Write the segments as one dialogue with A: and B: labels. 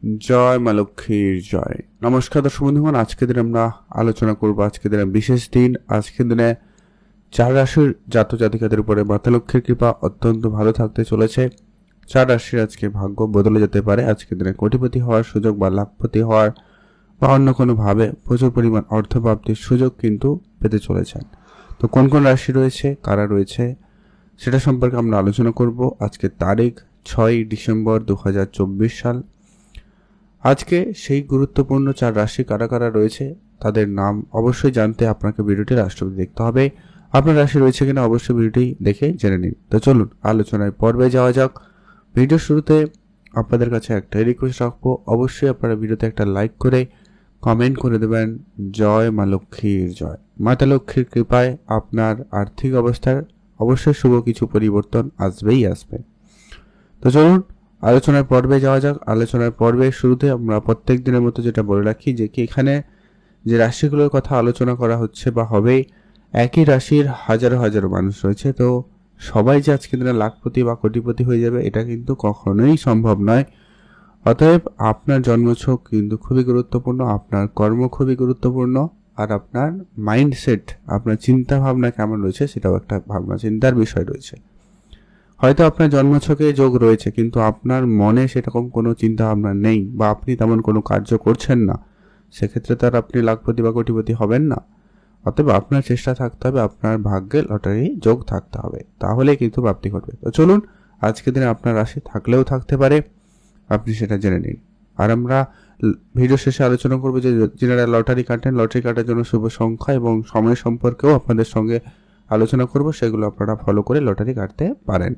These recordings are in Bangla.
A: জয় মা লক্ষ্মীর জয়। নমস্কার দর্শক বন্ধুগণ, আজকে দিনে আমরা আলোচনা করব আজকে দিনে বিশেষ দিন। আজকে দিনে 4 রাশির জাতক জাতিকাদের উপরে মাতা লক্ষ্মীর কৃপা অত্যন্ত ভালো থাকতে চলেছে। 4 রাশির আজকে ভাগ্য বদলে যেতে পারে। আজকে দিনে কোটিপতি হওয়ার সুযোগ বা লাখপতি হওয়ার বা অন্য কোনো ভাবে প্রচুর পরিমাণ অর্থ প্রাপ্তির সুযোগ কিন্তু পেতে চলেছেন। তো কোন কোন রাশি রয়েছে, কারা রয়েছে, সেটা সম্পর্কে আমরা আলোচনা করব। আজকে তারিখ 6 ডিসেম্বর 2024 সাল। আজকে সেই গুরুত্বপূর্ণ 4 রাশি কারা কারা রয়েছে তাদের নাম অবশ্যই জানতে আপনাকে ভিডিওটি লাস্ট অবধি দেখতে হবে। আপনার রাশি রয়েছে কিনা অবশ্যই ভিডিওটি দেখে জেনে নিন। তো চলুন আলোচনায় পর্বে যাওয়া যাক। ভিডিও শুরুতে আপনাদের কাছে একটাই রিকোয়েস্ট রাখবো, অবশ্যই আপনারা ভিডিওতে একটা লাইক করে কমেন্ট করে দেবেন জয় মা লক্ষ্মীর জয়। মাতা লক্ষ্মীর কৃপায় আপনার আর্থিক অবস্থার অবশ্যই শুভ কিছু পরিবর্তন আসবেই আসবে। তো চলুন আলোচনার পর্বে যাওয়া যাক। আলোচনার পর্বে শুরুতে আমরা প্রত্যেক দিনের মতো যেটা বলে রাখি যে কি এখানে যে রাশিগুলোর কথা আলোচনা করা হচ্ছে বা হবে, একই রাশির হাজারো হাজারো মানুষ রয়েছে। তো সবাই যে আজকে দিনে লাখপতি বা কোটিপতি হয়ে যাবে এটা কিন্তু কখনোই সম্ভব নয়। অতএব আপনার জন্মছক কিন্তু খুবই গুরুত্বপূর্ণ, আপনার কর্ম খুবই গুরুত্বপূর্ণ, আর আপনার মাইন্ডসেট, আপনার চিন্তা ভাবনা কেমন রয়েছে সেটাও একটা ভাবনা চিন্তার বিষয় রয়েছে। হয়তো আপনার জন্মছকে যোগ রয়েছে কিন্তু আপনার মনে সেরকম কোনো চিন্তা ভাবনা নেই বা আপনি তেমন কোনো কার্য করছেন না, সেক্ষেত্রে তার আপনি লাখপতি বা কোটিপতি হবেন না। অতএব আপনার চেষ্টা থাকতে হবে, আপনার ভাগ্যে লটারি যোগ থাকতে হবে, তাহলে কিন্তু প্রাপ্তি ঘটবে। তো চলুন আজকের দিনে আপনার রাশি থাকলেও থাকতে পারে, আপনি সেটা জেনে নিন। আর আমরা ভিডিও শেষে আলোচনা করবো যে যারা লটারি কাটেন, লটারি কাটার জন্য শুভ সংখ্যা এবং সময় সম্পর্কেও আপনাদের সঙ্গে আলোচনা করব, সেগুলো আপনারা ফলো করে লটারি কাটতে পারেন।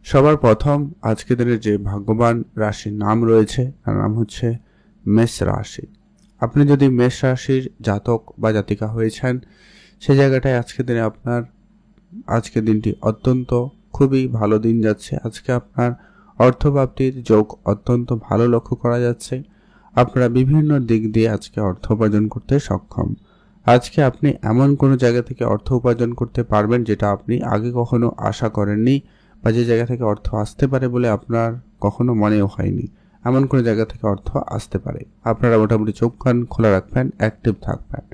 A: সবার প্রথম আজকে দিনের যে ভাগ্যবান রাশির নাম রয়েছে তার নাম হচ্ছে মেষ রাশি। আপনি যদি মেষ রাশির জাতক বা জাতিকা হয়েছেন, সে জায়গাটায় আজকে দিনে আপনার আজকের দিনটি অত্যন্ত খুবই ভালো দিন যাচ্ছে। আজকে আপনার অর্থপ্রাপ্তির যোগ অত্যন্ত ভালো লক্ষ্য করা যাচ্ছে। আপনারা বিভিন্ন দিক দিয়ে আজকে অর্থ উপার্জন করতে সক্ষম। আজকে আপনি এমন কোনো জায়গা থেকে অর্থ উপার্জন করতে পারবেন যেটা আপনি আগে কখনো আশা করেননি, বা যে জায়গা থেকে অর্থ আসতে পারে বলে আপনার কখনো মনেও হয়নি, এমন কোনো জায়গা থেকে অর্থ আসতে পারে। আপনারা মোটামুটি চোখ কান খোলা রাখবেন, অ্যাক্টিভ থাকবেন।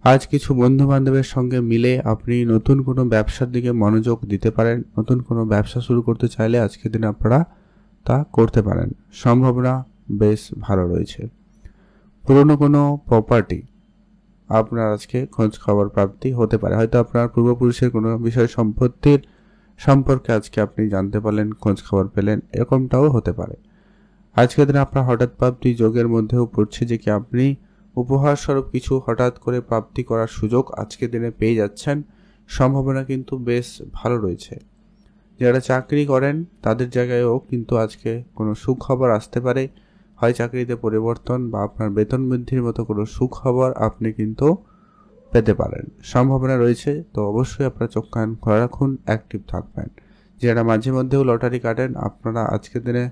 A: আজ কিছু বন্ধু বান্ধবের সঙ্গে মিলে আপনি নতুন কোনো ব্যবসার দিকে মনোযোগ দিতে পারেন। নতুন কোনো ব্যবসা শুরু করতে চাইলে আজকের দিনে আপনারা তা করতে পারেন, সম্ভাবনা বেশ ভালো রয়েছে। পুরনো কোনো প্রপার্টি আপনার আজকে খোঁজ খবর প্রাপ্তি হতে পারে। হয়তো আপনার পূর্বপুরুষের কোনো বিষয় সম্পত্তির সম্পর্কে আজকে আপনি জানতে পারলেন, খোঁজ খবর পেলেন, এরকমটাও হতে পারে। আজকের দিনে আপনার হঠাৎ প্রাপ্তি যোগের মধ্যেও পড়ছে যে কি আপনি উপহার স্বরূপ কিছু হঠাৎ করে প্রাপ্তি করার সুযোগ আজকের দিনে পেয়ে যাচ্ছেন। সম্ভাবনা কিন্তু বেশ ভালো রয়েছে। যারা চাকরি করেন তাদের জায়গায়ও কিন্তু আজকে কোনো সুখবর আসতে পারে। হয় চাকরিতে পরিবর্তন বা আপনার বেতন বৃদ্ধির মতো কোনো সুখবর আপনি কিন্তু পেতে পারেন, সম্ভাবনা রয়েছে। তো অবশ্যই আপনারা চোখ কান খোলা রাখুন, অ্যাক্টিভ থাকবেন। যারা মাঝে মধ্যেও লটারি কাটেন, আপনারা আজকের দিনে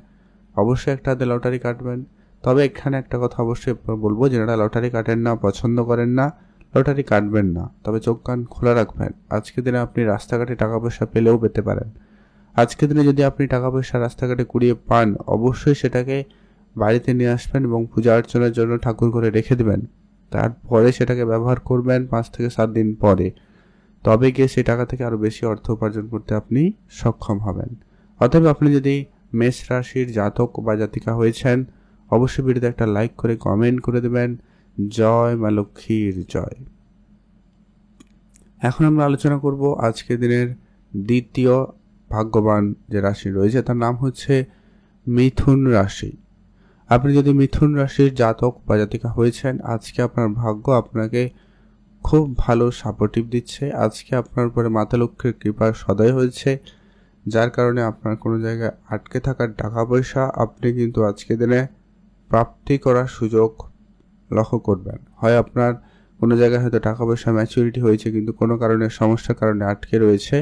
A: অবশ্যই একটা হাতে লটারি কাটবেন। তবে এখানে একটা কথা অবশ্যই বলবো, যারা লটারি কাটেন না, পছন্দ করেন না, লটারি কাটবেন না, তবে চোখ কান খোলা রাখবেন। আজকের দিনে আপনি রাস্তাঘাটে টাকা পয়সা পেলেও পেতে পারেন। আজকের দিনে যদি আপনি টাকা পয়সা রাস্তাঘাটে কুড়িয়ে পান, অবশ্যই সেটাকে বাড়িতে নিয়ে আসবেন এবং পূজা অর্চনার জন্য ঠাকুর ঘরে রেখে দেবেন। তারপরে সেটাকে ব্যবহার করবেন 5 থেকে 7 দিন পরে, তবে গিয়ে সেই টাকা থেকে আরও বেশি অর্থ উপার্জন করতে আপনি সক্ষম হবেন। অতএব আপনি যদি মেষ রাশির জাতক বা জাতিকা হয়েছেন, অবশ্যই ভিডিওতে একটা লাইক করে কমেন্ট করে দেবেন জয় মা লক্ষ্মীর জয়। এখন আমরা আলোচনা করব আজকের দিনের দ্বিতীয় ভাগ্যবান যে রাশি রয়েছে তার নাম হচ্ছে মিথুন রাশি। আপনি যদি মিথুন রাশির জাতক বা জাতিকা হয়েছেন, আজকে আপনার ভাগ্য আপনাকে খুব ভালো সাপোর্টিভ দিচ্ছে। আজকে আপনার উপরে মাতা লক্ষ্মীর কৃপা সদয় হয়েছে, যার কারণে আপনার কোনো জায়গায় আটকে থাকার টাকা পয়সা আপনি কিন্তু আজকে দিনে প্রাপ্তি করার সুযোগ লক্ষ্য করবেন। হয় আপনার কোনো জায়গায় হয়তো টাকা পয়সা ম্যাচুরিটি হয়েছে কিন্তু কোনো কারণে সমস্যার কারণে আটকে রয়েছে,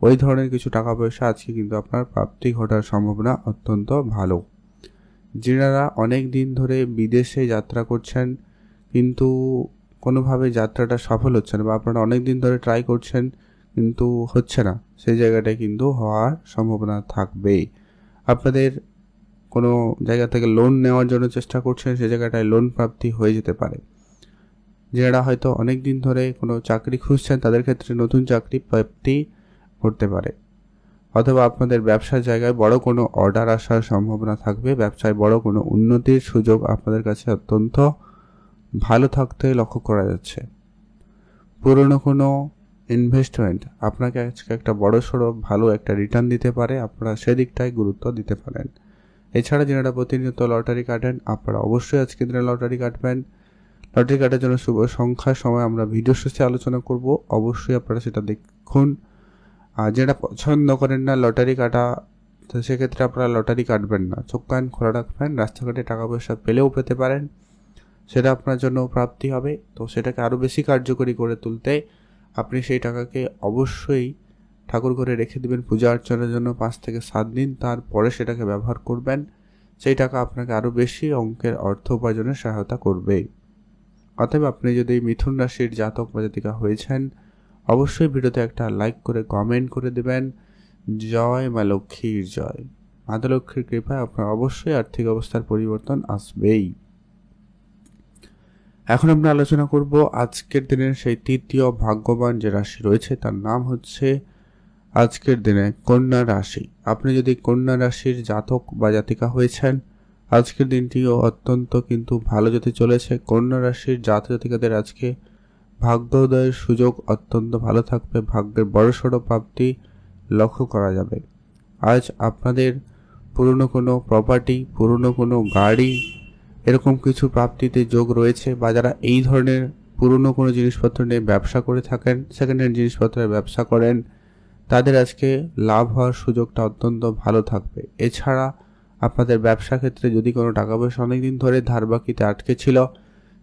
A: ওই ধরনের কিছু টাকা পয়সা আজকে কিন্তু আপনার প্রাপ্তি ঘটার সম্ভাবনা অত্যন্ত ভালো। যারা অনেক দিন ধরে বিদেশে যাত্রা করছেন কিন্তু কোনোভাবে যাত্রাটা সফল হচ্ছে না, বা আপনারা অনেক দিন ধরে ট্রাই করছেন কিন্তু হচ্ছে না, সেই জায়গাটায় কিন্তু হওয়ার সম্ভাবনা থাকবেই। আপনাদের কোনো জায়গা থেকে লোন নেওয়ার জন্য চেষ্টা করছেন, সেই জায়গাটায় লোন প্রাপ্তি হয়ে যেতে পারে। যারা হয়তো অনেক দিন ধরে কোনো চাকরি খুঁজছেন তাদের ক্ষেত্রে নতুন চাকরি প্রাপ্তি ঘটতে পারে। অথবা আপনাদের ব্যবসার জায়গায় বড় কোনো অর্ডার আসার সম্ভাবনা থাকবে। ব্যবসায় বড় কোনো উন্নতির সুযোগ আপনাদের কাছে অত্যন্ত ভালো থাকতে লক্ষ্য করা যাচ্ছে। পুরনো কোনো ইনভেস্টমেন্ট আপনাকে আজকে একটা বড়সড় ভালো একটা রিটার্ন দিতে পারে, আপনারা সেদিকটায় গুরুত্ব দিতে পারেন। এছাড়া যারা প্রতিনিয়ত লটারি কাটেন আপনারা অবশ্যই আজকে দিনে লটারি কাটবেন। লটারি কাটার জন্য শুভ সংখ্যার সময় আমরা ভিডিও শেষে আলোচনা করব, অবশ্যই আপনারা সেটা দেখুন। আর যেটা পছন্দ করেন না লটারি কাটা, তো সেক্ষেত্রে আপনারা লটারি কাটবেন না, চোখ কান খোলা রাখবেন। রাস্তাঘাটে টাকা পয়সা পেলেও পেতে পারেন, সেটা আপনার জন্য প্রাপ্তি হবে। তো সেটাকে আরও বেশি কার্যকরী করে তুলতে আপনি সেই টাকাকে অবশ্যই ঠাকুর ঘরে রেখে দেবেন পূজা অর্চনার জন্য 5 থেকে 7 দিন, তারপরে সেটাকে ব্যবহার করবেন। সেই টাকা আপনাকে আরও বেশি অঙ্কের অর্থ উপার্জনে সহায়তা করবে। অতএব আপনি যদি মিথুন রাশির জাতক বা জাতিকা হয়েছেন অবশ্যই ভিডিওতে একটা লাইক করে কমেন্ট করে দেবেন। জয় মা লক্ষ্মীর জয়। মাতা লক্ষ্মীর কৃপায় আপনার অবশ্যই আর্থিক অবস্থার পরিবর্তন আসবেই। এখন আমরা আলোচনা করব আজকের দিনের সেই তৃতীয় ভাগ্যবান যে রাশি রয়েছে তার নাম হচ্ছে আজকের দিনে কন্যা রাশি। আপনি যদি কন্যা রাশির জাতক বা জাতিকা হয়েছেন আজকের দিনটিও অত্যন্ত কিন্তু ভালো যেতে চলেছে। কন্যা রাশির জাতক জাতিকাদের আজকে ভাগ্যোদয়ের সুযোগ অত্যন্ত ভালো থাকবে, ভাগ্যের বড়সড় প্রাপ্তি লক্ষ্য করা যাবে। আজ আপনাদের পুরনো কোনো প্রপার্টি, পুরনো কোনো গাড়ি এরকম কিছু প্রাপ্তিতে যোগ রয়েছে, বা যারা এই ধরনের পুরনো কোনো জিনিসপত্র নিয়ে ব্যবসা করে থাকেন, সেকেন্ড হ্যান্ড জিনিসপত্রের ব্যবসা করেন, তাদের আজকে লাভ হওয়ার সুযোগটা অত্যন্ত ভালো থাকবে। এছাড়া আপনাদের ব্যবসা ক্ষেত্রে যদি কোনো টাকা পয়সা অনেকদিন ধরে ধার বাকিতে আটকে ছিল,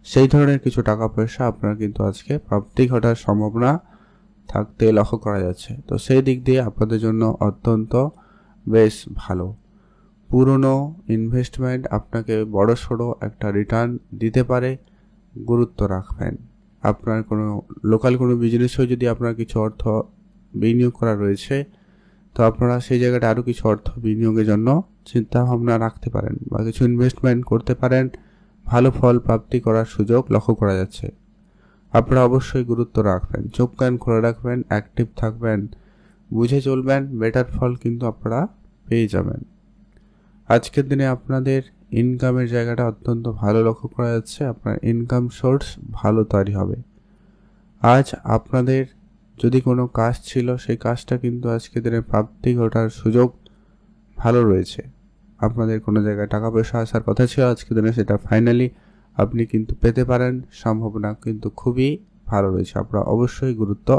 A: সেই ধরনের কিছু টাকা পয়সা আপনার কিন্তু আজকে প্রাপ্তি ঘটার সম্ভাবনা থাকতে লক্ষ্য করা যাচ্ছে। তো সেই দিক দিয়ে আপনাদের জন্য অত্যন্ত বেশ ভালো। পুরনো ইনভেস্টমেন্ট আপনাকে বড়সড় একটা রিটার্ন দিতে পারে, গুরুত্ব রাখবেন। আপনার কোনো লোকাল কোনো বিজনেসেও যদি আপনার কিছু অর্থ বিনিয়োগ করা রয়েছে, তো আপনারা সেই জায়গাটা আরও কিছু অর্থ বিনিয়োগের জন্য চিন্তা ভাবনা রাখতে পারেন বা কিছু ইনভেস্টমেন্ট করতে পারেন। ভালো ফল প্রাপ্তি করার সুযোগ লক্ষ্য করা যাচ্ছে। আপনারা অবশ্যই গুরুত্ব রাখবেন, চোখ কান খোলা রাখবেন, অ্যাক্টিভ থাকবেন, বুঝে চলবেন, বেটার ফল কিন্তু আপনারা পেয়ে যাবেন। আজকের দিনে আপনাদের ইনকামের জায়গাটা অত্যন্ত ভালো লক্ষ্য করা যাচ্ছে। আপনার ইনকাম সোর্স ভালো তৈরি হবে। আজ আপনাদের যদি কোনো কাজ ছিল সেই কাজটা কিন্তু আজকের দিনে প্রাপ্তি ঘটার সুযোগ ভালো রয়েছে। আপনাদের কোনো জায়গায় টাকা পয়সা আসার কথা ছিল আজকের দিনে, সেটা ফাইনালি আপনি কিন্তু পেতে পারেন, সম্ভাবনা কিন্তু খুবই ভালো রয়েছে। আপনারা অবশ্যই গুরুত্ব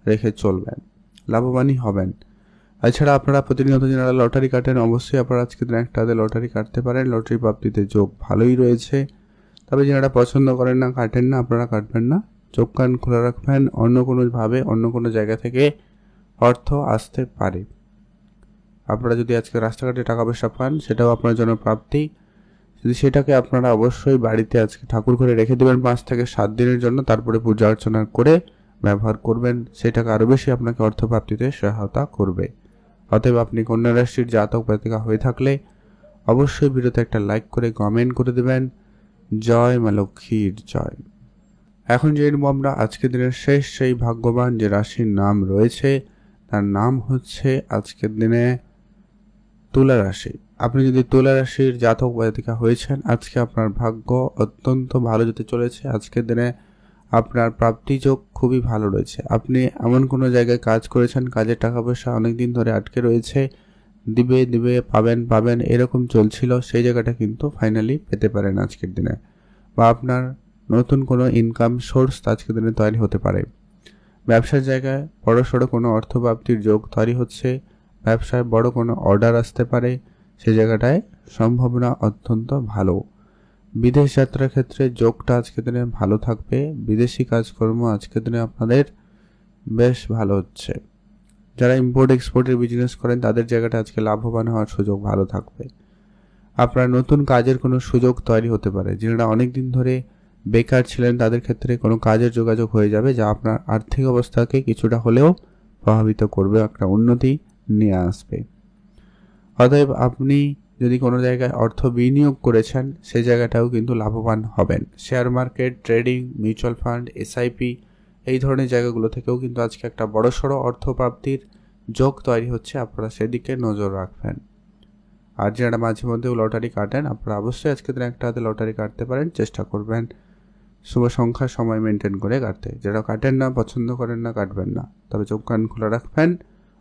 A: রেখে চলবেন, লাভবানই হবেন। এছাড়া আপনারা প্রতিনিয়ত যারা লটারি কাটেন অবশ্যই আপনারা আজকের দিনে একটা লটারি কাটতে পারেন, লটারি প্রাপ্তিতে যোগ ভালোই রয়েছে। তবে যারা পছন্দ করেন না, কাটেন না, আপনারা কাটবেন না, চোখ কান খোলা রাখবেন। অন্য কোনোভাবে অন্য কোনো জায়গা থেকে অর্থ আসতে পারে। আপনারা যদি আজকে রাস্তাঘাটে টাকা পয়সা পান সেটাও আপনার জন্য প্রাপ্তি। যদি সেটাকে আপনারা অবশ্যই বাড়িতে আজকে ঠাকুর ঘরে রেখে দেবেন 5 থেকে 7 দিনের জন্য, তারপরে পূজা অর্চনা করে ব্যবহার করবেন, সেটাকে আরও বেশি আপনাকে অর্থ প্রাপ্তিতে সহায়তা করবে। অতএব আপনি কন্যা রাশির জাতক জাতিকা হয়ে থাকলে অবশ্যই ভিডিওতে একটা লাইক করে কমেন্ট করে দেবেন। জয় মা লক্ষ্মীর জয়। এখন যে আমরা আজকের দিনের শেষ সেই ভাগ্যবান যে রাশির নাম রয়েছে তার নাম হচ্ছে আজকের দিনে তুলা রাশি। আপনি যদি তুলা রাশির জাতক বা জাতিকা হয়েছেন আজকে আপনার ভাগ্য অত্যন্ত ভালো যেতে চলেছে। আজকের দিনে আপনার প্রাপ্তি যোগ খুবই ভালো রয়েছে। আপনি এমন কোনো জায়গায় কাজ করেছেন, কাজের টাকা পয়সা অনেকদিন ধরে আটকে রয়েছে, দিবে পাবেন এরকম চলছিল, সেই জায়গাটা কিন্তু ফাইনালি পেতে পারেন আজকের দিনে। বা আপনার নতুন কোনো ইনকাম সোর্স আজকের দিনে তৈরি হতে পারে। ব্যবসার জায়গায় বড়সড় কোনো অর্থপ্রাপ্তির যোগ তৈরি হচ্ছে, ব্যবসায় বড় কোনো অর্ডার আসতে পারে, সেই জায়গাটায় সম্ভাবনা অত্যন্ত ভালো। বিদেশ যাত্রার ক্ষেত্রে যোগটা আজকের দিনে ভালো থাকবে। বিদেশি কাজকর্ম আজকের দিনে আপনাদের বেশ ভালো হচ্ছে। যারা ইম্পোর্ট এক্সপোর্টের বিজনেস করেন তাদের জায়গাটা আজকে লাভবান হওয়ার সুযোগ ভালো থাকবে। আপনার নতুন কাজের কোনো সুযোগ তৈরি হতে পারে। যারা অনেক দিন ধরে বেকার ছিলেন তাদের ক্ষেত্রে কোনো কাজের যোগাযোগ হয়ে যাবে, যা আপনার আর্থিক অবস্থাকে কিছুটা হলেও প্রভাবিত করবে, একটা উন্নতি নিয়ে আসবে। অতএব আপনি যদি কোনো জায়গায় অর্থ বিনিয়োগ করেছেন সেই জায়গাটাও কিন্তু লাভবান হবেন। Share market, trading, mutual fund, SIP এই ধরনের জায়গাগুলো থেকেও কিন্তু আজকে একটা বড়সড় অর্থ প্রাপ্তির যোগ তৈরি হচ্ছে, আপনারা সেদিকে নজর রাখবেন। আর যারা মাঝে মধ্যেও লটারি কাটেন, আপনারা অবশ্যই আজকের দিনে একটা হাতে লটারি কাটতে পারেন, চেষ্টা করবেন শুভ সংখ্যার সময় মেনটেন করে কাটতে। যারা কাটেন না, পছন্দ করেন না, কাটবেন না, তবে চোখ কান খোলা রাখবেন,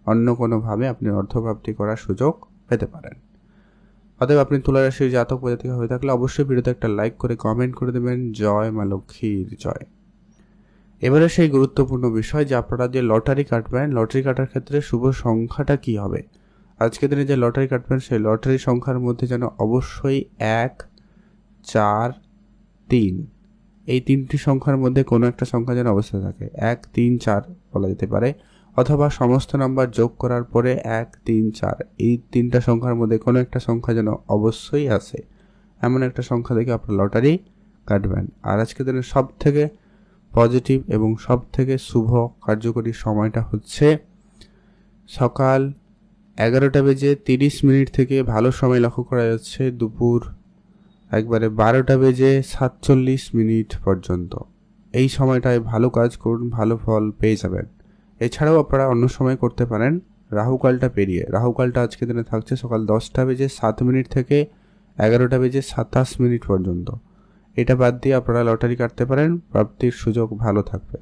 A: অন্য কোনোভাবে আপনি অর্থপ্রাপ্তি করার সুযোগ পেতে পারেন। অতএব আপনি তুলা রাশির জাতক বা জাতিকা হয়ে থাকলে অবশ্যই ভিডিওতে একটা লাইক করে কমেন্ট করে দেবেন জয় মা লক্ষ্মীর জয়। এবারে সেই গুরুত্বপূর্ণ বিষয় যে আপনারা যে লটারি কাটবেন, লটারি কাটার ক্ষেত্রে শুভ সংখ্যাটা কি হবে। আজকের দিনে যে লটারি কাটবেন সেই লটারি সংখ্যার মধ্যে যেন অবশ্যই 1, 4, 3 এই তিনটি সংখ্যার মধ্যে কোনো একটা সংখ্যা যেন অবশ্যই থাকে। 1, 3, 4 বলা যেতে পারে, অথবা সমস্ত নাম্বার যোগ করার পরে 1, 3, 4 এই তিনটা সংখ্যার মধ্যে কোনো একটা সংখ্যা যেন অবশ্যই আসে, এমন একটা সংখ্যা দেখে আপনার লটারি কাটবেন। আর আজকের দিনে সব থেকে পজিটিভ এবং সব থেকে শুভ কার্যকরী সময়টা হচ্ছে সকাল 11:30 থেকে ভালো সময় লক্ষ্য করা যাচ্ছে দুপুর একবারে 12:47 পর্যন্ত। এই সময়টায় ভালো কাজ করুন, ভালো ফল পেয়ে যাবেন। এছাড়াও আপনারা অন্য সময় করতে পারেন রাহুকালটা পেরিয়ে। রাহুকালটা আজকের দিনে থাকছে সকাল 10:07 থেকে 11:27 পর্যন্ত। এটা বাদ দিয়ে আপনারা লটারি কাটতে পারেন, প্রাপ্তির সুযোগ ভালো থাকবে।